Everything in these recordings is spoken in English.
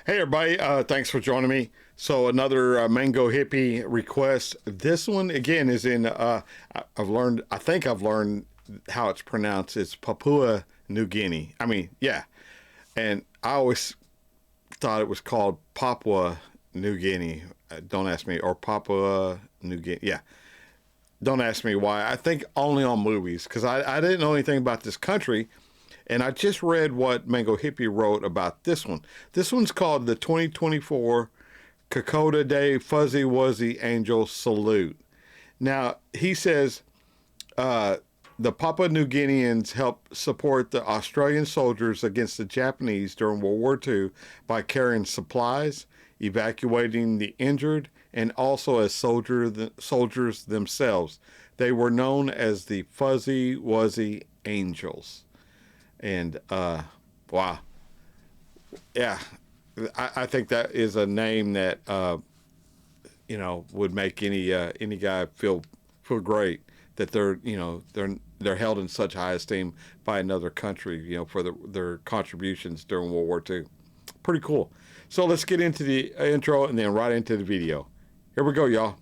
Hey everybody, thanks for joining me. So another Mango Hippie request. This one again is in. I've learned. I think I've learned how it's pronounced. It's Papua New Guinea. I mean, yeah. And I always thought it was called Papua New Guinea. Don't ask me. Or Papua New Guinea. Yeah. Don't ask me why. I think only on movies because I didn't know anything about this country. And I just read what Mango Hippie wrote about this one. This one's called the 2024 Kokoda Day Fuzzy Wuzzy Angel Salute. Now, he says the Papua New Guineans helped support the Australian soldiers against the Japanese during World War II by carrying supplies, evacuating the injured, and also as soldiers themselves. They were known as the Fuzzy Wuzzy Angels. And wow, yeah, I think that is a name that would make any guy feel great that they're held in such high esteem by another country, for their contributions during World War II. Pretty cool. So let's get into the intro and then right into the video. Here we go, y'all.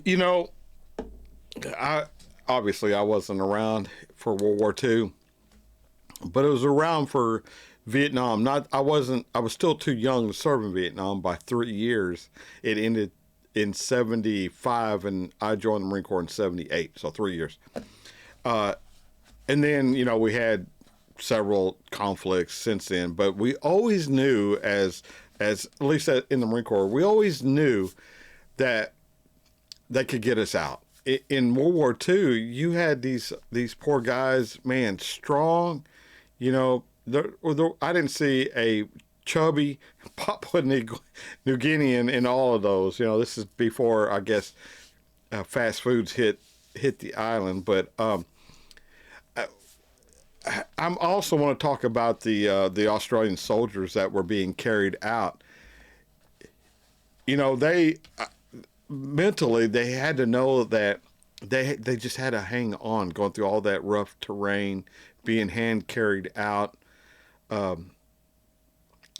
You know, I obviously I wasn't around for World War II, but it was around for Vietnam. Not I wasn't. I was still too young to serve in Vietnam by 3 years. It ended in '75, and I joined the Marine Corps in '78. So 3 years. And then we had several conflicts since then, but we always knew as at least in the Marine Corps, we always knew that they could get us out. In World War II, you had these poor guys, man, strong. I didn't see chubby, Papua New Guinea, and all of those. You know, this is before, I guess, fast foods hit the island. But I'm also want to talk about the Australian soldiers that were being carried out. You know, they mentally they had to know that they just had to hang on, going through all that rough terrain, being hand carried out, and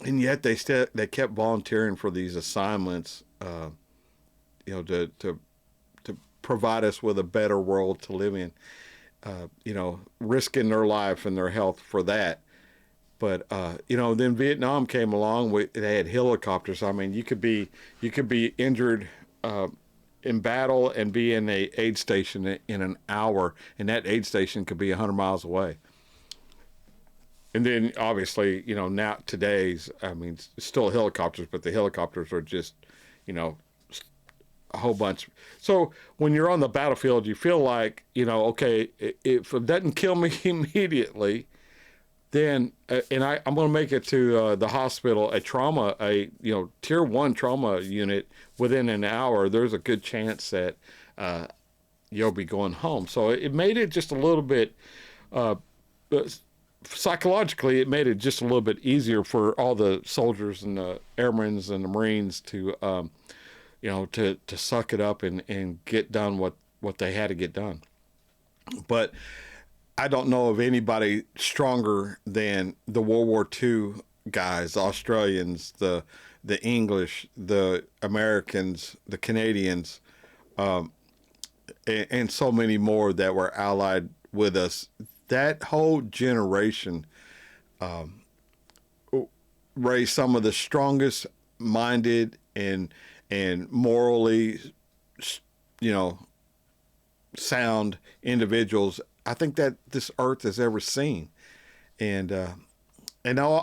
yet they kept volunteering for these assignments. You know, to provide us with a better world to live in. You know, risking their life and their health for that. But you know, then Vietnam came along. They had helicopters. I mean, you could be injured in battle and be in a aid station in an hour, and that aid station could be 100 miles away. And then obviously, you know, now today's, I mean, still helicopters, but the helicopters are just, you know, a whole bunch. So when you're on the battlefield, you feel like, you know, okay, if it doesn't kill me immediately, then and I'm going to make it to the hospital, a you know, tier 1 trauma unit within an hour. There's a good chance that you'll be going home. So it made it just a little bit psychologically. It made it just a little bit easier for all the soldiers and the airmen and the Marines to you know, to suck it up and get done what they had to get done. But I don't know of anybody stronger than the World War II guys, the Australians, the English, the Americans, the Canadians, and so many more that were allied with us. That whole generation raised some of the strongest minded and morally, you know, sound individuals I think that this earth has ever seen. And I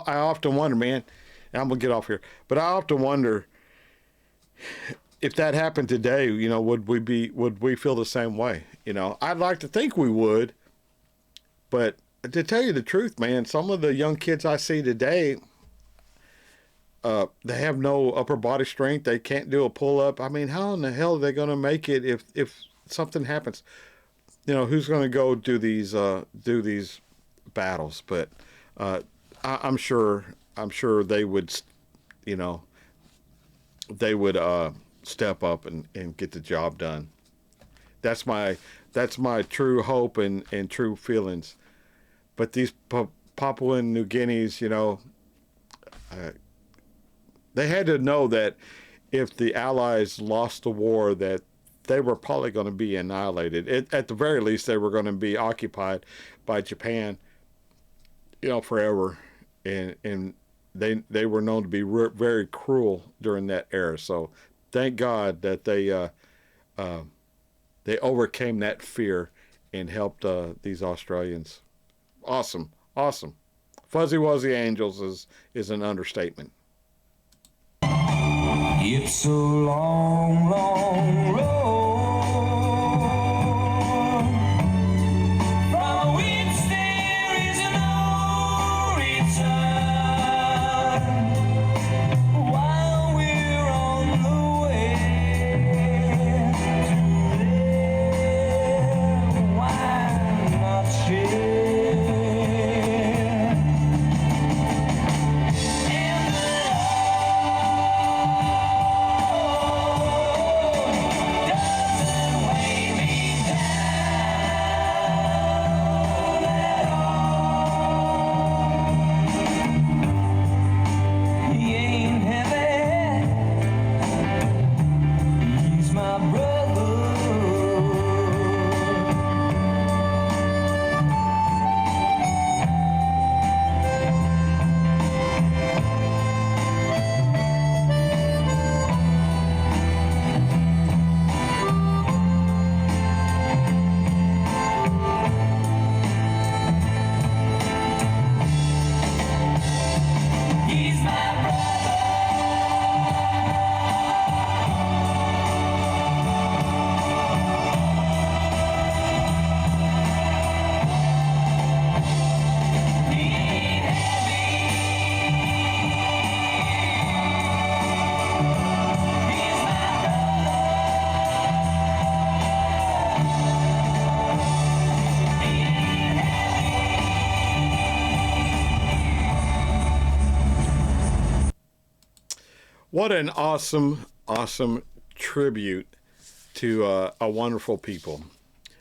often wonder, man, and I'm gonna get off here, but I often wonder if that happened today, you know, would we feel the same way? You know, I'd like to think we would, but to tell you the truth, man, some of the young kids I see today, they have no upper body strength. They can't do a pull up. I mean, how in the hell are they going to make it if something happens? You know, who's going to go do these battles? But I'm sure they would, you know, they would step up and get the job done. That's my true hope and true feelings. But these Papua New Guineas, you know, they had to know that if the Allies lost the war, that they were probably going to be annihilated. At the very least, they were going to be occupied by Japan, you know, forever. And they were known to be very cruel during that era. So thank God that they overcame that fear and helped these Australians. Awesome. Fuzzy Wuzzy Angels is an understatement. It's a long, long road from which there is no return. While we're on the way to there, why not share? And What an awesome, awesome tribute to a wonderful people.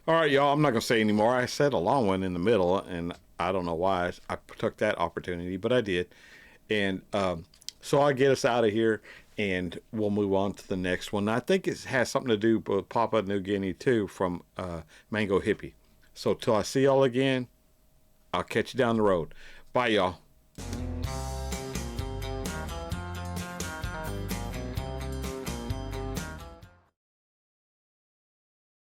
All right, y'all, I'm not going to say anymore. I said a long one in the middle, and I don't know why I took that opportunity, but I did. And so I'll get us out of here, and we'll move on to the next one. I think it has something to do with Papua New Guinea, too, from Mango Hippie. So till I see y'all again, I'll catch you down the road. Bye, y'all.